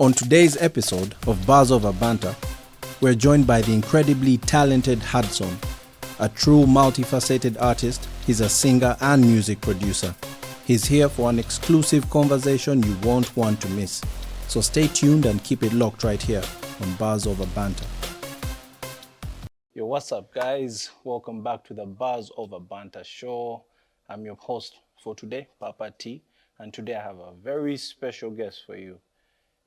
On today's episode of Bars Over Banter, we're joined by the incredibly talented Hudson. A true multifaceted artist, he's a singer and music producer. He's here for an exclusive conversation you won't want to miss. So stay tuned and keep it locked right here on Bars Over Banter. Yo, what's up, guys? Welcome back to the Bars Over Banter show. I'm your host for today, Papa T, and today I have a very special guest for you.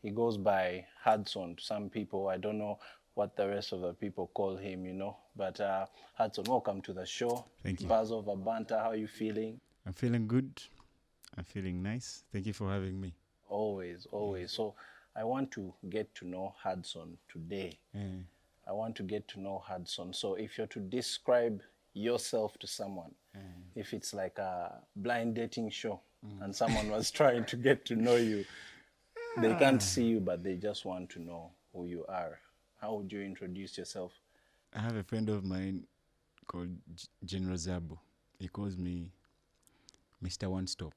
He goes by Hudson to some people. I don't know what the rest of the people call him, But Hudson, welcome to the show. Thank you. Bars Over Banter, how are you feeling? I'm feeling good. I'm feeling nice. Thank you for having me. Always. So I want to get to know Hudson today. I want to get to know Hudson. So if you're to describe yourself to someone, if it's like a blind dating show and someone was trying to get to know you, they can't see you, but they just want to know who you are. How would you introduce yourself? I have a friend of mine called General Zabo. He calls me Mr. One Stop.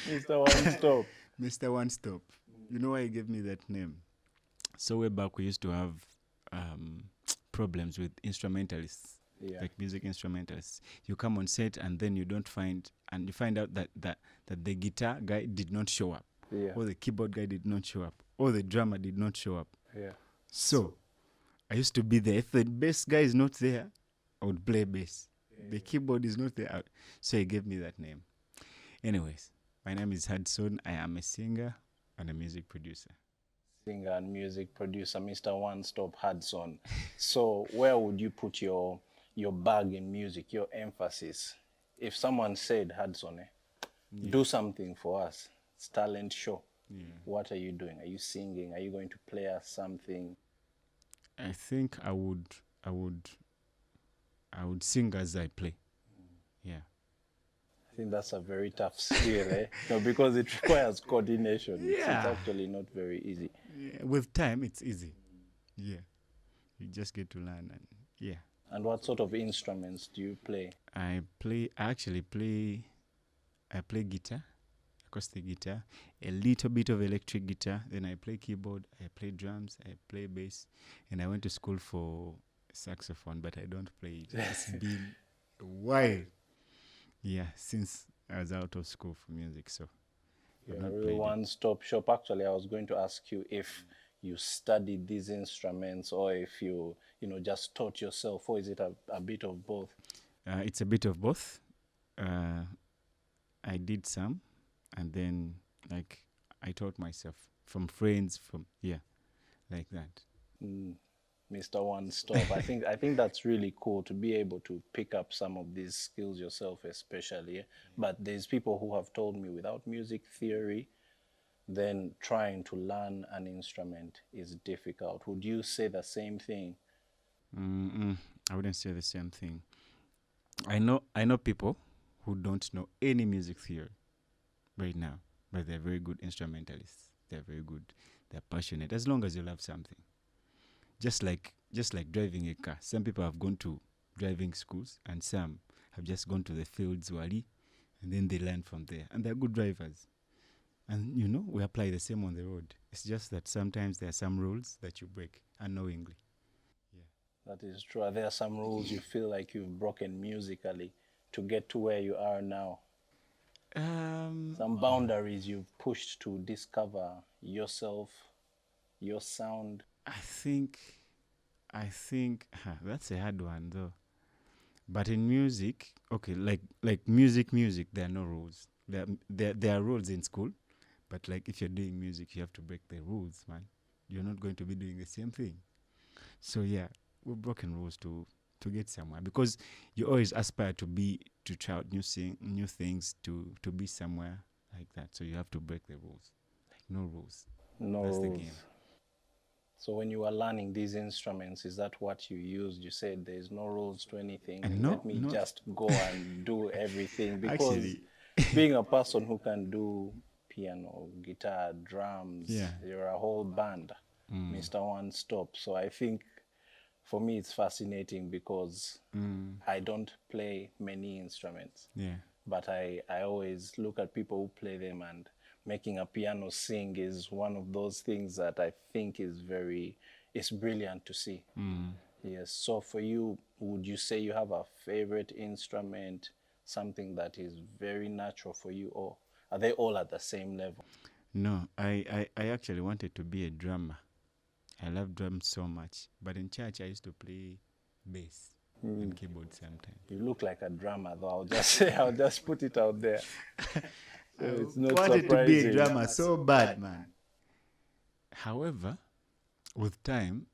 Mr. One Stop. Mr. One Stop. You know why he gave me that name? So way back we used to have problems with instrumentalists, like music instrumentalists. You come on set and then you find out that the guitar guy did not show up, or the keyboard guy did not show up, or the drummer did not show up. So I used to be there. If the bass guy is not there, I would play bass. The keyboard is not there, so he gave me that name. Anyways, my name is Hudson. I am a singer and a music producer. Singer and music producer, Mr. One Stop Hudson. So where would you put your bag in music, your emphasis? If someone said, Hudson, do something for us, it's talent show. What are you doing? Are you singing? Are you going to play us something? I think I would sing as I play. I think that's a very tough skill, No, because it requires coordination. It's actually not very easy. With time, it's easy. You just get to learn. And what sort of instruments do you play? I play guitar, acoustic guitar, a little bit of electric guitar. Then I play keyboard, I play drums, I play bass, and I went to school for saxophone, but I don't play it. It's been a while. Since I was out of school for music, so you're a real one-stop shop. Actually, I was going to ask you if you studied these instruments or if you just taught yourself, or is it a bit of both? It's a bit of both. I did some, and then I taught myself from friends, like that. Mr. One Stop. I think that's really cool to be able to pick up some of these skills yourself, especially. But there's people who have told me without music theory, then trying to learn an instrument is difficult. Would you say the same thing? I wouldn't say the same thing. I know people who don't know any music theory right now, but they're very good instrumentalists. They're very good. They're passionate. As long as you love something. Just like driving a car. Some people have gone to driving schools, and some have just gone to the fields, and then they learn from there. And they're good drivers. And, we apply the same on the road. It's just that sometimes there are some rules that you break unknowingly. That is true. There are some rules you feel like you've broken musically to get to where you are now. Some boundaries you've pushed to discover yourself, your sound. I think that's a hard one though. But in music, like music, there are no rules. There are rules in school, but if you're doing music, you have to break the rules, man. You're not going to be doing the same thing. So we've broken rules to get somewhere, because you always aspire to try out new things, to be somewhere like that. So you have to break the rules. No rules. That's the game. So when you were learning these instruments, is that what you used? You said there's no rules to anything. Let me just go and do everything. Because actually, being a person who can do piano, guitar, drums, you're a whole band, Mr. One Stop. So I think for me it's fascinating because I don't play many instruments. But I always look at people who play them, and making a piano sing is one of those things that I think it's brilliant to see. Yes. So for you, would you say you have a favorite instrument, something that is very natural for you, or are they all at the same level? No, I actually wanted to be a drummer. I love drums so much. But in church, I used to play bass and keyboard sometimes. You look like a drummer, though. I'll just say, I'll just put it out there. So it's not wanted to be a surprising. drummer so bad, man. However, with time,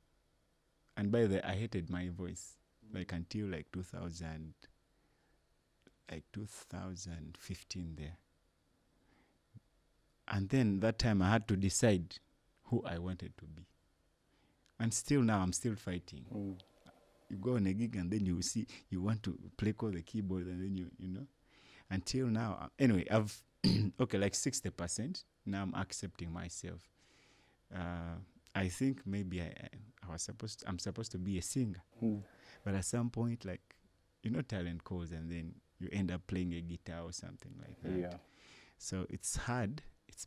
and by the way, I hated my voice, like until like 2015 there. And then that time I had to decide who I wanted to be. And still now, I'm still fighting. You go on a gig and then you see, you want to play all the keyboard and then you know. Until now, anyway, I've, okay, like 60%. Now I'm accepting myself. I think maybe I'm supposed to be a singer. But at some point, like, talent calls and then you end up playing a guitar or something like that. Yeah. So it's hard. It's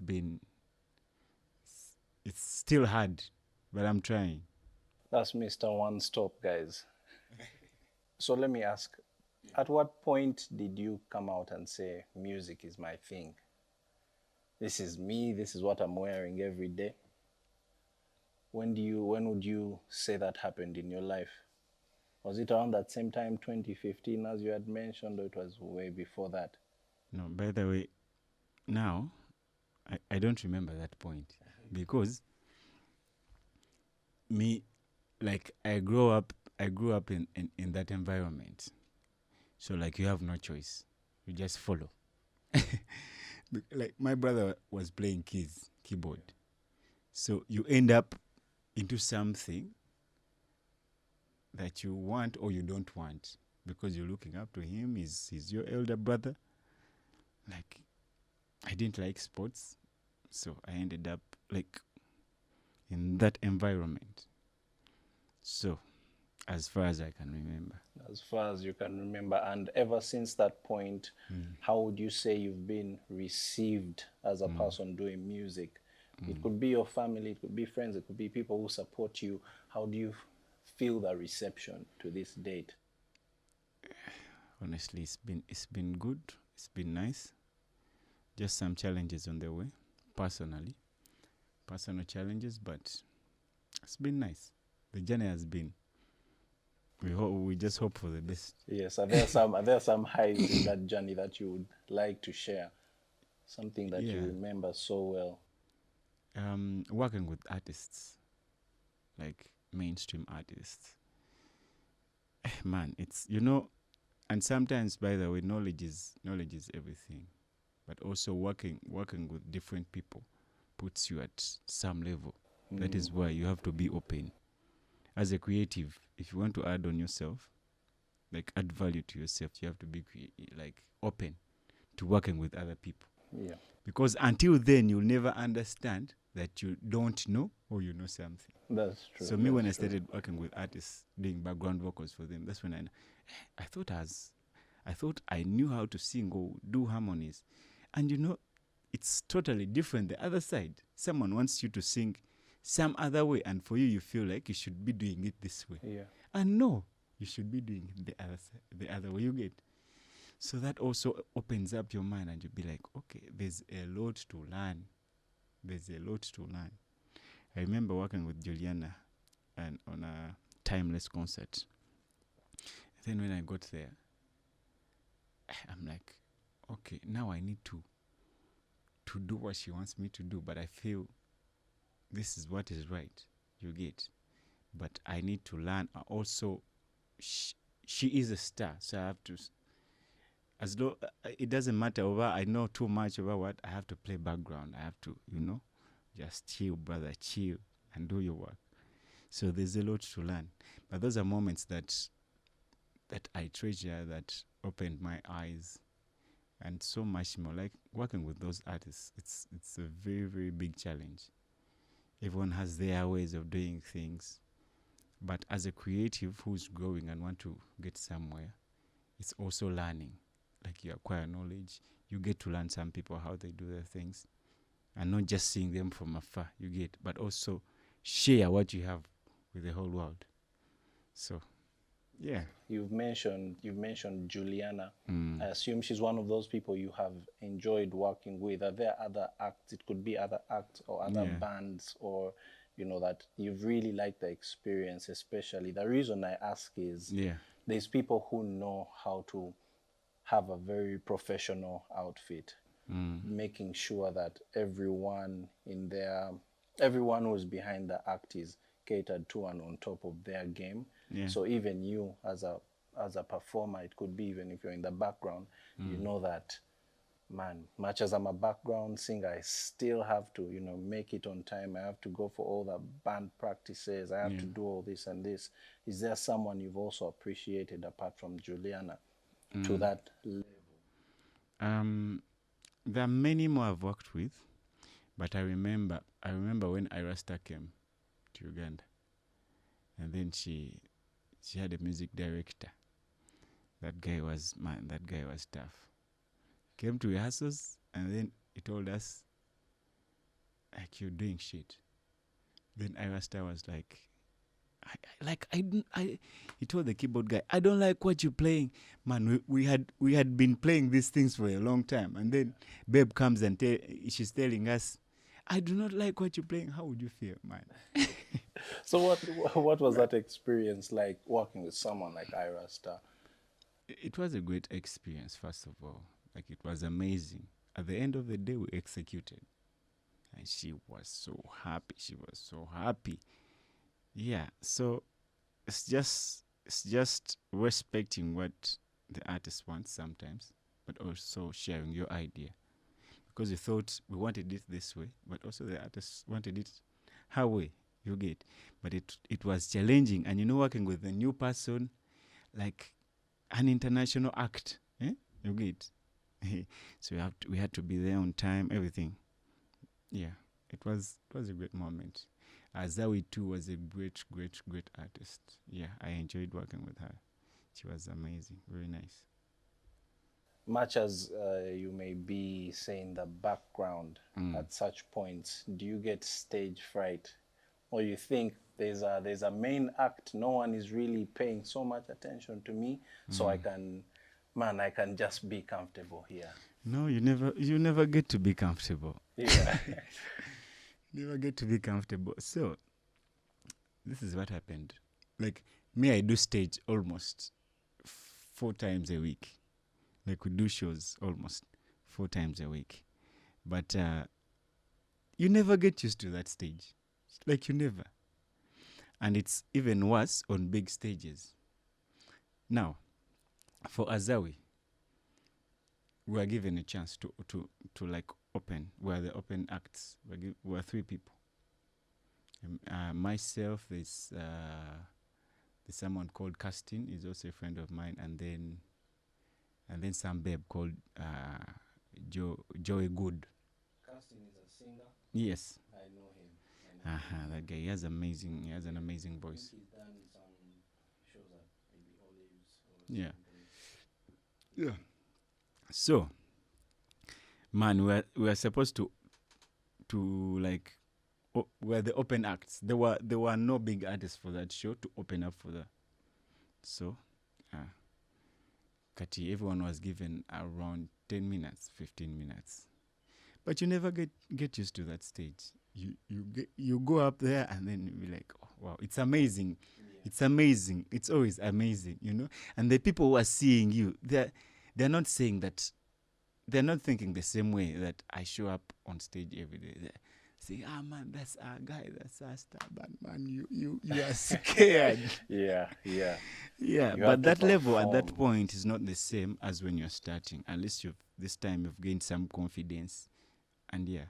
still hard, but I'm trying. That's Mr. One Stop, guys. So let me ask, at what point did you come out and say, music is my thing? This is me, this is what I'm wearing every day. When would you say that happened in your life? Was it around that same time, 2015, as you had mentioned, or it was way before that? No, by the way, now, I don't remember that point because me, like, I grew up in that environment. So, like, you have no choice. You just follow. Like, my brother was playing keyboard. So, you end up into something that you want or you don't want because you're looking up to him. He's your elder brother. Like, I didn't like sports, so I ended up like in that environment. So, as far as I can remember. As far as you can remember, and ever since that point, how would you say you've been received as a person doing music? It could be your family, it could be friends, it could be people who support you. How do you feel the reception to this date? Honestly, it's been good. It's been nice. Just some challenges on the way, personal challenges, but it's been nice. The journey has been. We just hope for the best. Yes, are there some highs in that journey that you would like to share? Something that you remember so well? Working with artists, like mainstream artists. Man, it's and sometimes, by the way, knowledge is everything, but also working with different people puts you at some level. That is why you have to be open. As a creative, if you want to add on yourself, like add value to yourself, you have to be open to working with other people. Yeah. Because until then, you'll never understand that you don't know or you know something. That's true. So when I started working with artists, doing background vocals for them, that's when I thought I knew how to sing or do harmonies. And it's totally different the other side. Someone wants you to sing some other way, and for you, you feel like you should be doing it this way. Yeah. And no, you should be doing it the other way. You get. So that also opens up your mind, and you'll be like, okay, there's a lot to learn. I remember working with Juliana and on a Timeless concert. Then when I got there, I'm like, okay, now I need to do what she wants me to do, but I feel this is what is right. You get. But I need to learn. Also, she is a star, so I have to. As though it doesn't matter over I know too much about what I have to play background. I have to, just chill, brother, chill and do your work. So there's a lot to learn. But those are moments that I treasure, that opened my eyes, and so much more. Like working with those artists, it's a very, very big challenge. Everyone has their ways of doing things. But as a creative who's growing and want to get somewhere, it's also learning. Like you acquire knowledge, you get to learn some people how they do their things. and not just seeing them from afar, you get, but also share what you have with the whole world. So, yeah. You've mentioned Juliana. Mm. I assume she's one of those people you have enjoyed working with. Are there other acts? It could be other acts or other Yeah. bands, or that you've really liked the experience. Especially the reason I ask is Yeah. there's people who know how to have a very professional outfit, making sure that everyone who's behind the act is catered to and on top of their game. Yeah. So even you as a performer, it could be even if you're in the background, you know that, man, much as I'm a background singer, I still have to, make it on time. I have to go for all the band practices. I have to do all this and this. Is there someone you've also appreciated apart from Juliana to that level? There are many more I've worked with, but I remember when Irasta came to Uganda, and then she had a music director. That guy was tough. Came to rehearsals, and then he told us, like, you're doing shit. Then Irasta was like, he told the keyboard guy, I don't like what you're playing. Man, we had been playing these things for a long time. And then Babe comes and she's telling us, I do not like what you're playing. How would you feel, man? So what was that experience like working with someone like Ira Star? It was a great experience, first of all. Like, it was amazing. At the end of the day, we executed. And she was so happy. Yeah, so it's just respecting what the artist wants sometimes, but also sharing your idea. Because we wanted it this way, but also the artist wanted it her way, you get. But it was challenging, and working with a new person, like an international act, you get. So we had to be there on time, everything. Yeah, it was a great moment. Azawi too was a great artist. Yeah, I enjoyed working with her. She was amazing, very nice. Much as you may be saying the background at such points, do you get stage fright, or you think there's a main act, no one is really paying so much attention to me, so I can just be comfortable here? No, you never get to be comfortable. Yeah. Never get to be comfortable. So this is what happened. Like, me, I do stage almost 4 times a week. Like, we do shows almost 4 times a week. But you never get used to that stage. Like, you never. And it's even worse on big stages. Now, for Azawi, we are given a chance to like open. We are the open acts. We are 3 people. Myself, there's someone called Castin, is also a friend of mine, and then some babe called Joey Good. Casting is a singer. Yes. I know him. That guy, he has an amazing voice. He's done some shows at maybe Olives or Yeah. something. Yeah. So, man, we are supposed to like, we're the open acts. There were no big artists for that show to open up for that. So, Kati, everyone was given around 10 minutes, 15 minutes. But you never get used to that stage. You go up there and then you be like, oh, wow, it's amazing. Yeah. It's amazing. It's always amazing, And the people who are seeing you, they're not saying that, they're not thinking the same way that I show up on stage every day. They're saying, man, that's our guy, that's our star, but man, you are scared. Yeah. Yeah, but that level at that point is not the same as when you're starting. At least this time you've gained some confidence. And yeah.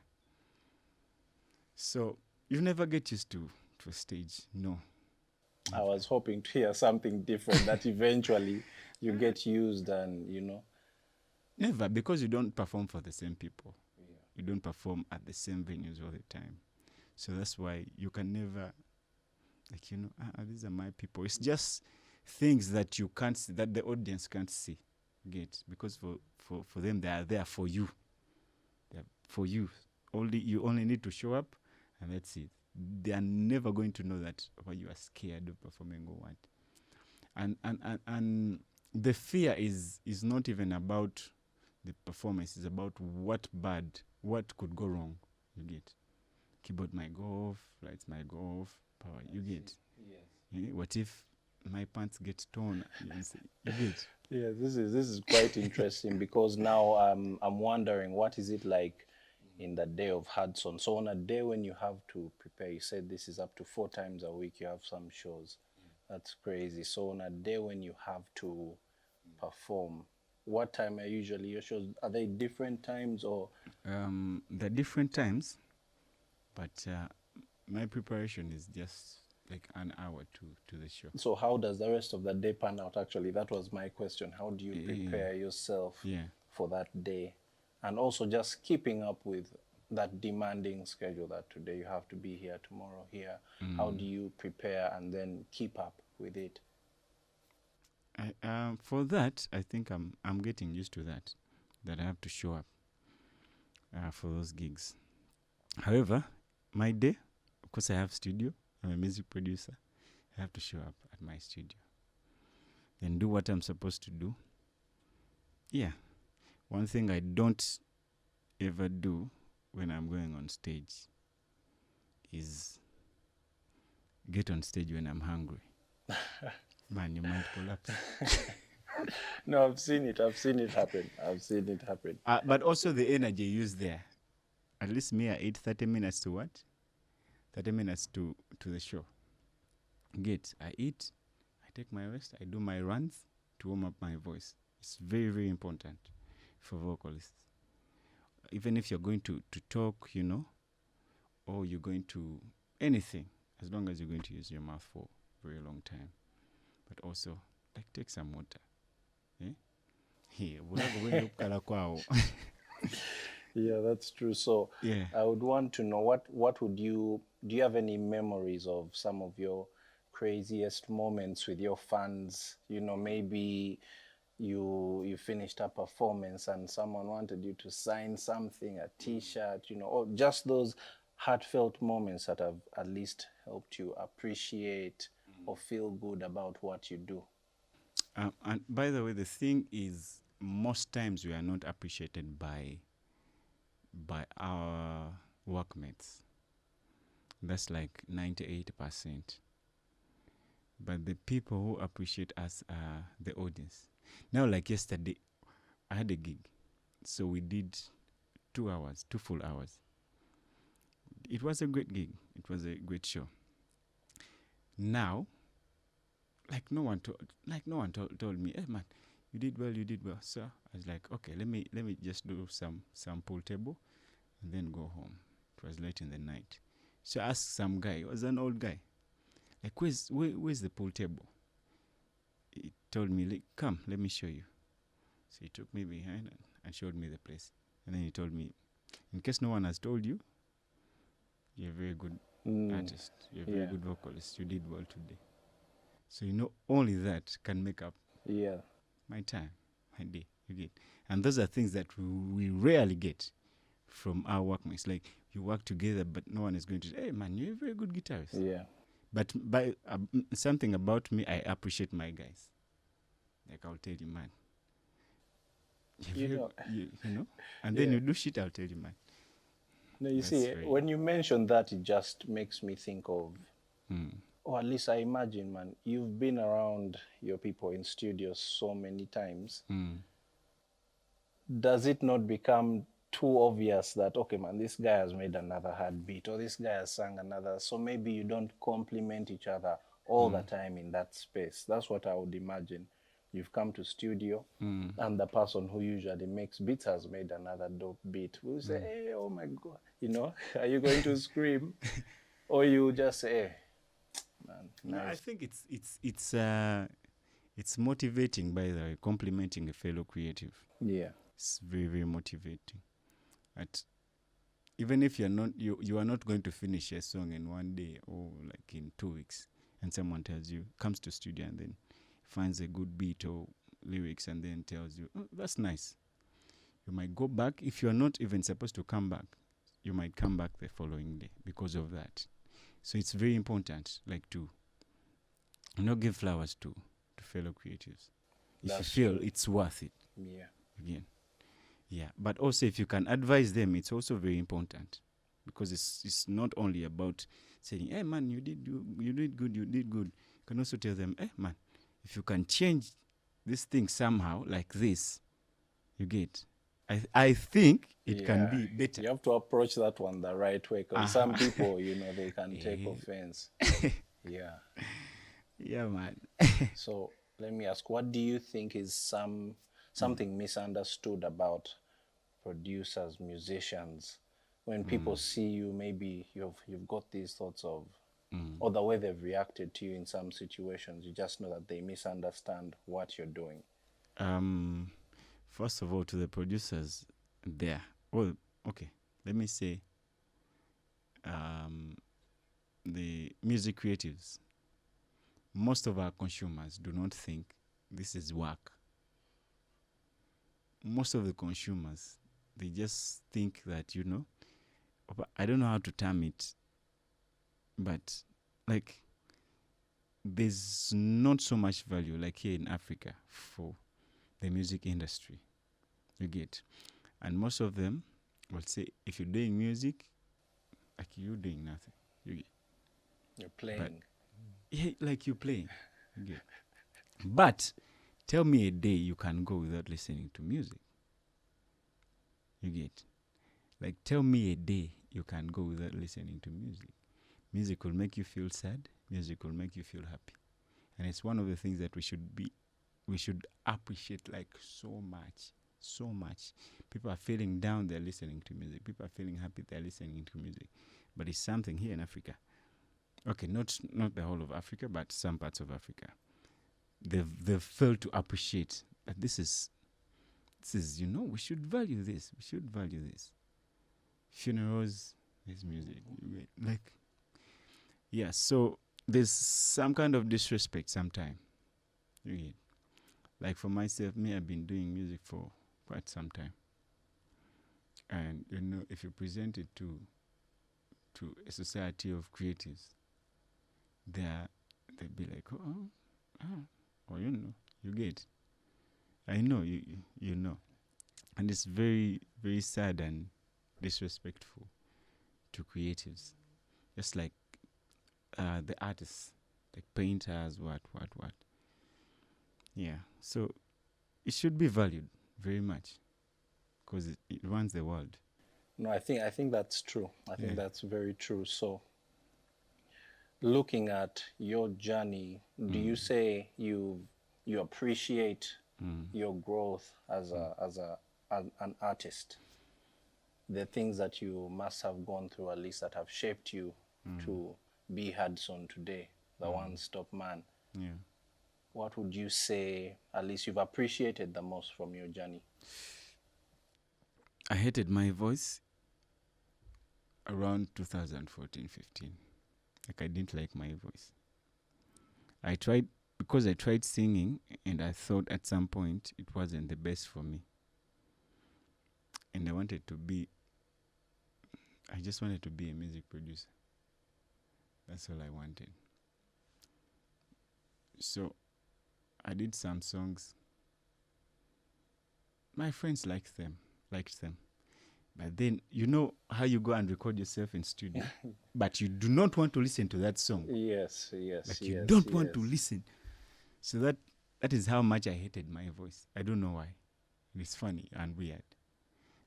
So you never get used to a stage, no. I was hoping to hear something different, that eventually you get used and, Never, because you don't perform for the same people. Yeah. You don't perform at the same venues all the time. So that's why you can never, like, these are my people. It's just things that you can't see, that the audience can't see. Get? Because for them, they are there for you. They're for you you only need to show up, and that's it. They are never going to know that you are scared of performing or what. And the fear is not even about the performance. It's about what could go wrong. You get keyboard might go off, lights might go off, power. You get. Yes. What if my pants get torn? You get. Yeah, this is quite interesting because now I'm wondering what is it like in the day of Hudson. So on a day when you have to prepare, you said this is up to 4 times a week. You have some shows. That's crazy. So on a day when you have to perform, what time are usually your shows? Are they different times or? They're different times, but my preparation is just like an hour to the show. So how does the rest of the day pan out? Actually, that was my question. How do you prepare yourself for that day? And also just keeping up with that demanding schedule that today you have to be here, tomorrow here. How do you prepare and then keep up with it? For that, I think I'm getting used to that I have to show up for those gigs. However, my day, of course, I have studio. I'm a music producer. I have to show up at my studio. Then do what I'm supposed to do. Yeah. One thing I don't ever do when I'm going on stage is get on stage when I'm hungry. Man, you might collapse. No, I've seen it happen. But also the energy used there. At least me, I eat 30 minutes to what? 30 minutes to the show. I eat, I take my rest, I do my runs to warm up my voice. It's very, very important for vocalists. Even if you're going to talk, or you're going to anything, as long as you're going to use your mouth for a very long time. But also, like, take some water. Yeah, that's true. So yeah. I would want to know what do you have any memories of some of your craziest moments with your fans? Maybe you finished a performance and someone wanted you to sign something, a t-shirt, or just those heartfelt moments that have at least helped you appreciate or feel good about what you do. And by the way, the thing is, most times we are not appreciated by our workmates. That's like 98%. But the people who appreciate us are the audience. Now, like yesterday, I had a gig. So we did 2 full hours. It was a great gig. It was a great show. Now, no one told me, hey man, you did well. So I was like, okay, let me just do some pool table and then go home. It was late in the night. So I asked some guy, he was an old guy, like, where's the pool table? He told me, like, come, let me show you. So he took me behind and showed me the place. And then he told me, in case no one has told you, you're a very good artist. You're a very good vocalist. You did well today. So only that can make up my time, my day. You get, and those are things that we rarely get from our workmates. Like, you work together, but no one is going to say, "Hey man, you're a very good guitarist." Yeah. But by something about me, I appreciate my guys. Like, I'll tell you, man. And then you do shit, I'll tell you, man. No, you see, when you mention that, it just makes me think of, or at least I imagine, man, you've been around your people in studios so many times. Does it not become too obvious that, okay, man, this guy has made another hard beat, or this guy has sung another, so maybe you don't compliment each other all the time in that space? That's what I would imagine. You've come to studio, and the person who usually makes beats has made another dope beat. We'll say, hey, oh my God, are you going to scream? Or you just say, hey, man, nice. No, I think it's motivating, by the way, complimenting a fellow creative. Yeah. It's very, very motivating. But even if you are not going to finish a song in one day or like in 2 weeks, and someone tells you, comes to studio and then finds a good beat or lyrics and then tells you, oh, that's nice. You might go back. If you're not even supposed to come back, you might come back the following day because of that. So it's very important, like to give flowers to fellow creatives if That's you feel true. it's worth it. Yeah. Again, yeah. But also, if you can advise them, it's also very important, because it's not only about saying, "Hey man, you did good, you did good." You can also tell them, "Hey man, if you can change this thing somehow like this, you get. I think it can be better." You have to approach that one the right way, because some people, they can take offense. Yeah. Yeah, man. So let me ask, what do you think is something misunderstood about producers, musicians? When people see you, maybe you've got these thoughts of, or the way they've reacted to you in some situations, you just know that they misunderstand what you're doing. First of all, to the producers there. Well, okay. Let me say, the music creatives. Most of our consumers do not think this is work. Most of the consumers, they just think that, I don't know how to term it, but like, there's not so much value like here in Africa for the music industry. You get. And most of them will say, if you're doing music, like, you're doing nothing. You get. You're playing. But, yeah, like you're playing. You get. But tell me a day you can go without listening to music. You get. Like, tell me a day you can go without listening to music. Music will make you feel sad. Music will make you feel happy. And it's one of the things that we should appreciate, like, so much. People are feeling down, they're listening to music. People are feeling happy, they're listening to music. But it's something here in Africa. Okay, not the whole of Africa, but some parts of Africa. They've failed to appreciate that this is, we should value this. We should value this. Funerals, there's music. Like, yeah, so there's some kind of disrespect sometimes. Like, for myself, I've been doing music for quite some time. And, if you present it to a society of creatives, they'd be like, or you get. I know, you know. And it's very, very sad and disrespectful to creatives. Just like the artists, like painters, what. Yeah, so it should be valued very much, because it runs the world. No, I think that's true. I think that's very true. So, looking at your journey, do you say you appreciate your growth as an artist? The things that you must have gone through, at least, that have shaped you to be Hudson today, the one-stop man. Yeah. What would you say, at least, you've appreciated the most from your journey? I hated my voice around 2014, 15. Like, I didn't like my voice. I tried singing, and I thought at some point it wasn't the best for me. And I just wanted to be a music producer. That's all I wanted. So I did some songs. My friends liked them. But then, you know how you go and record yourself in studio, but you do not want to listen to that song. Yes. Like, you don't want to listen. So that is how much I hated my voice. I don't know why. It's funny and weird.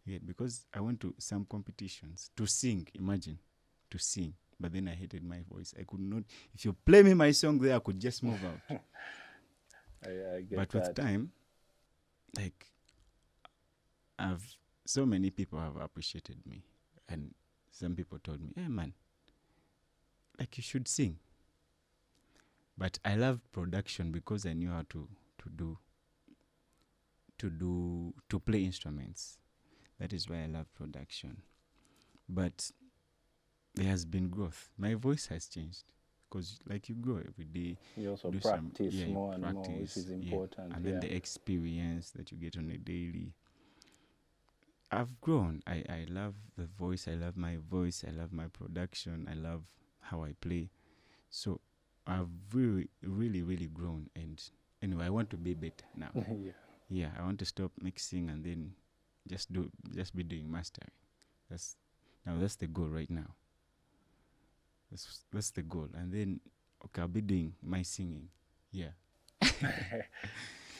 Yeah, because I went to some competitions to sing, imagine, to sing. But then I hated my voice. I could not, if you play me my song there, I could just move out. I get but that. with time, like, so many people have appreciated me. And some people told me, hey man, like, you should sing. But I love production because I knew how to play instruments. That is why I love production. But there has been growth. My voice has changed because, like, you grow every day. You also practice more and more, which is important. And then the experience that you get on a daily. I've grown. I love the voice. I love my voice. I love my production. I love how I play. So I've really, really, really grown. And anyway, I want to be better now. Yeah. Yeah, I want to stop mixing and then just be doing mastering. That's the goal right now. That's the goal. And then okay, I'll be doing my singing. Yeah.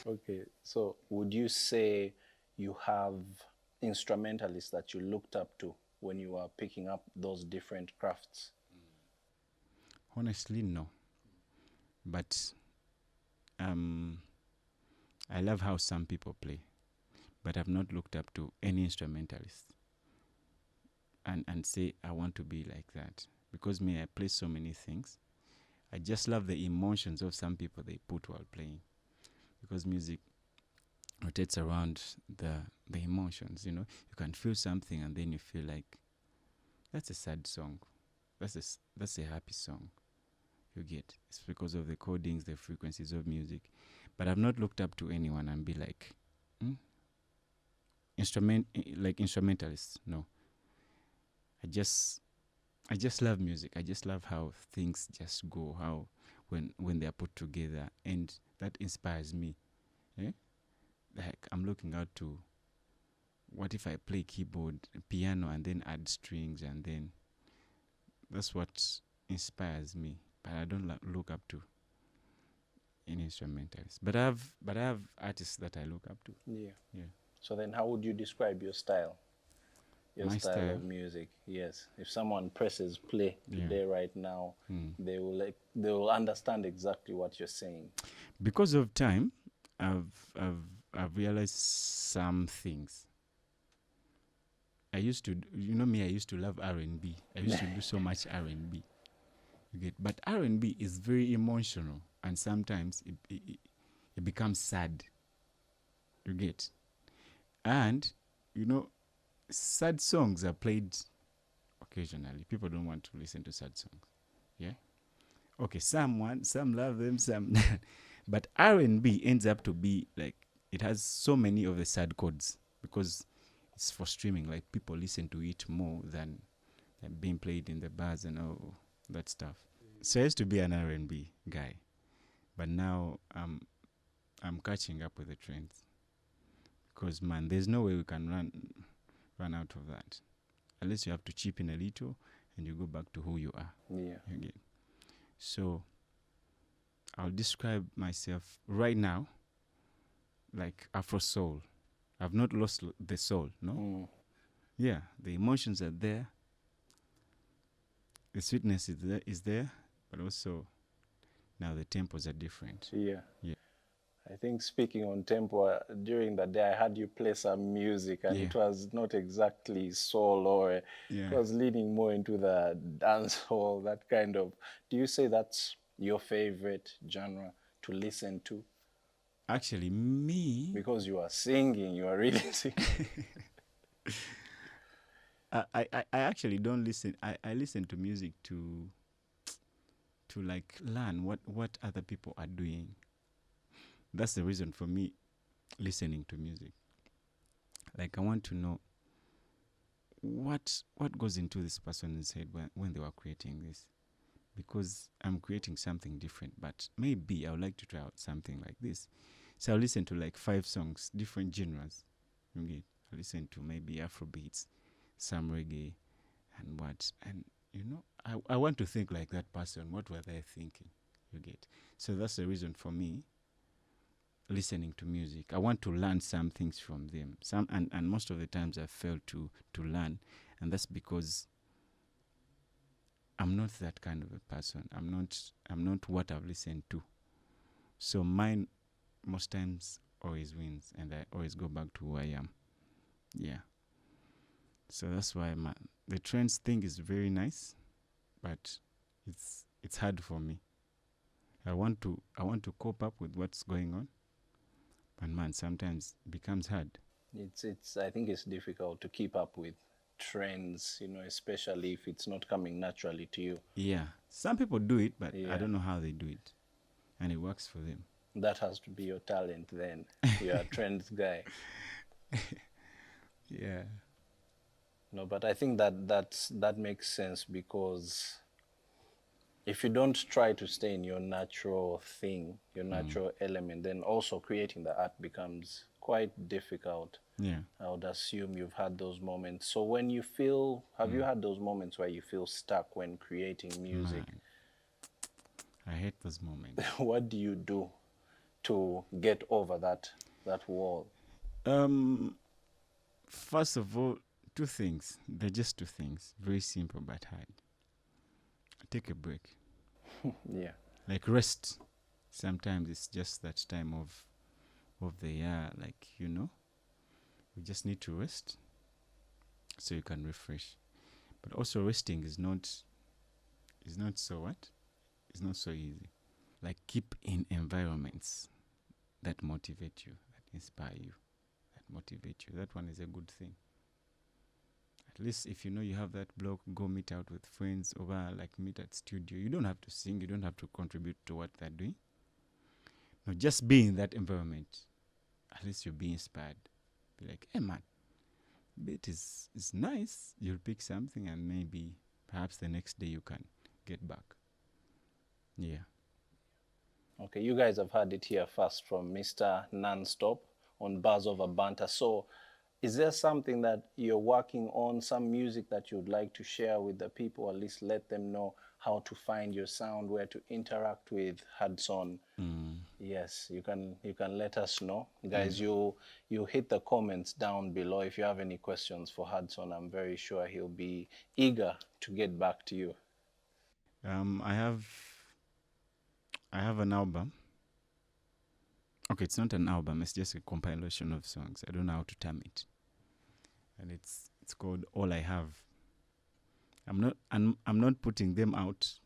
Okay, so would you say you have instrumentalists that you looked up to when you were picking up those different crafts? Honestly, no. But I love how some people play, but I've not looked up to any instrumentalist and say I want to be like that. Because me, I play so many things. I just love the emotions of some people they put while playing. Because music rotates around the emotions, you know. You can feel something and then you feel like that's a sad song. That's a happy song. You get. It's because of the codings, the frequencies of music. But I've not looked up to anyone and be like, instrumentalists. No. I just love music. I just love how things just go, how when they are put together, and that inspires me. Eh? Like I'm looking out to what if I play keyboard, piano, and then add strings, and then that's what inspires me. But I don't look up to any instrumentalists. But I have artists that I look up to. Yeah. Yeah. So then how would you describe your style? Your My style style? of music, yes. If someone presses play today, right now, they will understand exactly what you're saying. Because of time, I've realized some things. I used to, me. I used to love R&B. I used to do so much R&B. You get, but R&B is very emotional, and sometimes it becomes sad. You get, and sad songs are played occasionally. People don't want to listen to sad songs. Yeah. Okay, some love them, some but R&B ends up to be like it has so many of the sad chords because it's for streaming. Like people listen to it more than being played in the bars and all that stuff. So I used to be an R&B guy, but now I'm catching up with the trends because man, there's no way we can run out of that unless you have to chip in a little and you go back to who you are. Yeah. Again. So I'll describe myself right now like Afro soul. I've not lost the soul, no? Yeah, the emotions are there. The sweetness is there, but also now the tempos are different. Yeah. Yeah. I think speaking on tempo, during the day I had you play some music and it was not exactly soul or it was leaning more into the dance hall, that kind of. Do you say that's your favorite genre to listen to? Actually, me... Because you are singing, you are really singing. I actually don't listen. I listen to music to like learn what other people are doing. That's the reason for me listening to music. Like I want to know what goes into this person's head when they were creating this, because I'm creating something different, but maybe I would like to try out something like this. So I'll listen to like 5 songs, different genres. Okay, I listen to maybe Afrobeats, some reggae, and what, and I want to think like that person. What were they thinking? You get. So that's the reason for me listening to music. I want to learn some things from them. And most of the times I fail to learn, and that's because I'm not that kind of a person. I'm not what I've listened to. So mine most times always wins, and I always go back to who I am. Yeah. So that's why the trends thing is very nice, but it's hard for me. I want to cope up with what's going on, but man, sometimes it becomes hard. I think it's difficult to keep up with trends, especially if it's not coming naturally to you. Yeah, some people do it, but I don't know how they do it, and it works for them. That has to be your talent then. You're a trends guy. Yeah. No, but I think that makes sense, because if you don't try to stay in your natural thing, your natural element, then also creating the art becomes quite difficult. Yeah. I would assume you've had those moments. So when you feel, have you had those moments where you feel stuck when creating music? Man, I hate those moments. What do you do to get over that wall? First of all, two things. They're just two things. Very simple but hard. Take a break. Yeah. Like rest. Sometimes it's just that time of the year, like, you just need to rest so you can refresh. But also resting is not so what? It's not so easy. Like keep in environments that motivate you, that inspire you, that motivate you. That one is a good thing. At least if you know you have that block, go meet out with friends over, like meet at studio. You don't have to sing, you don't have to contribute to what they're doing. No, just be in that environment. At least you'll be inspired. Be like, hey man, beat is nice. You'll pick something and maybe perhaps the next day you can get back. Yeah. Okay, you guys have heard it here first from Mr. Nonstop on Buzz Over Banter. So, is there something that you're working on, some music that you'd like to share with the people, at least let them know how to find your sound, where to interact with Hudson? Yes, you can let us know. Guys, you hit the comments down below if you have any questions for Hudson. I'm very sure he'll be eager to get back to you. I have an album. Okay, it's not an album, it's just a compilation of songs. I don't know how to term it. And it's called All I Have. I'm not putting them out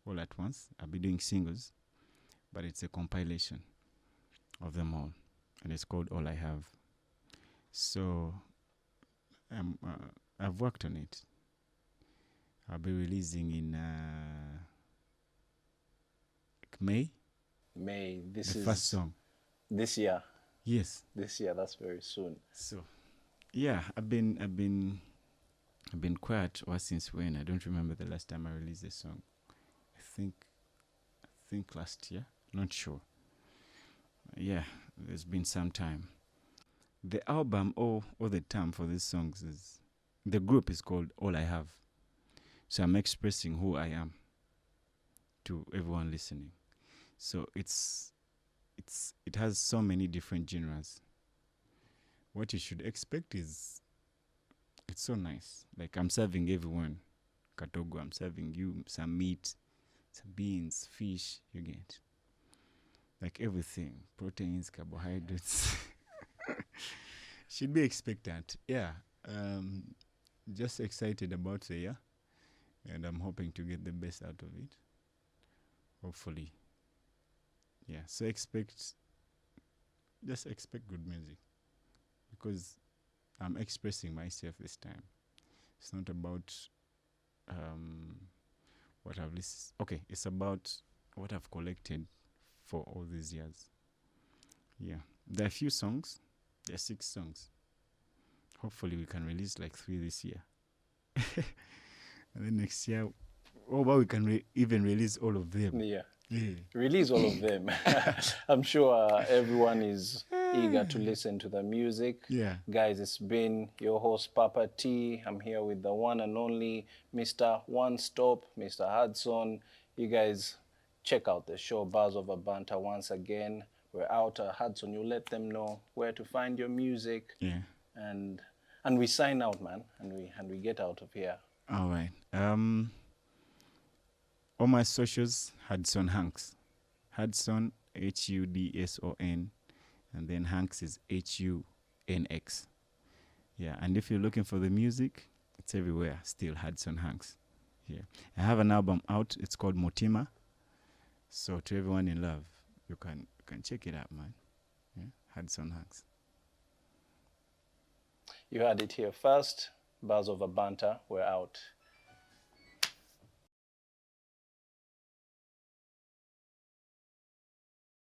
all at once. I'll be doing singles, but it's a compilation of them all, and it's called All I Have. So I've worked on it. I'll be releasing in May. May, this The is first song. this year. Yes. This year, that's very soon. So, yeah, I've been quiet since when? I don't remember the last time I released a song. I think last year. Not sure. Yeah, there's been some time. The album or the term for these songs is, the group is called All I Have. So I'm expressing who I am to everyone listening. So it has so many different genres. What you should expect is, it's so nice. Like I'm serving everyone katogo, I'm serving you some meat, some beans, fish, you get. Like everything, proteins, carbohydrates. Should be expectant. Yeah. Just excited about the year, and I'm hoping to get the best out of it. Hopefully. Yeah. So just expect good music, because I'm expressing myself this time. It's not about what I've listened. Okay, it's about what I've collected for all these years. Yeah, there are a few songs. There are 6 songs. Hopefully, we can release like 3 this year, and then next year, about we can even release all of them. Yeah. Yeah. Release all of them. I'm sure everyone is eager to listen to the music. Yeah. Guys, it's been your host, Papa T. I'm here with the one and only Mr. One Stop, Mr. Hudson. You guys check out the show, Buzz Over Banter, once again. We're out at Hudson. You let them know where to find your music. Yeah. And we sign out, man. And we get out of here. All right. All my socials, Hudson Hanks. Hudson, Hudson, and then Hanks is Hunx. Yeah, and if you're looking for the music, it's everywhere. Still Hudson Hanks. Yeah, I have an album out. It's called Motima. So to everyone in love, you can check it out, man. Yeah, Hudson Hanks. You heard it here first. Buzz Over Banter. We're out.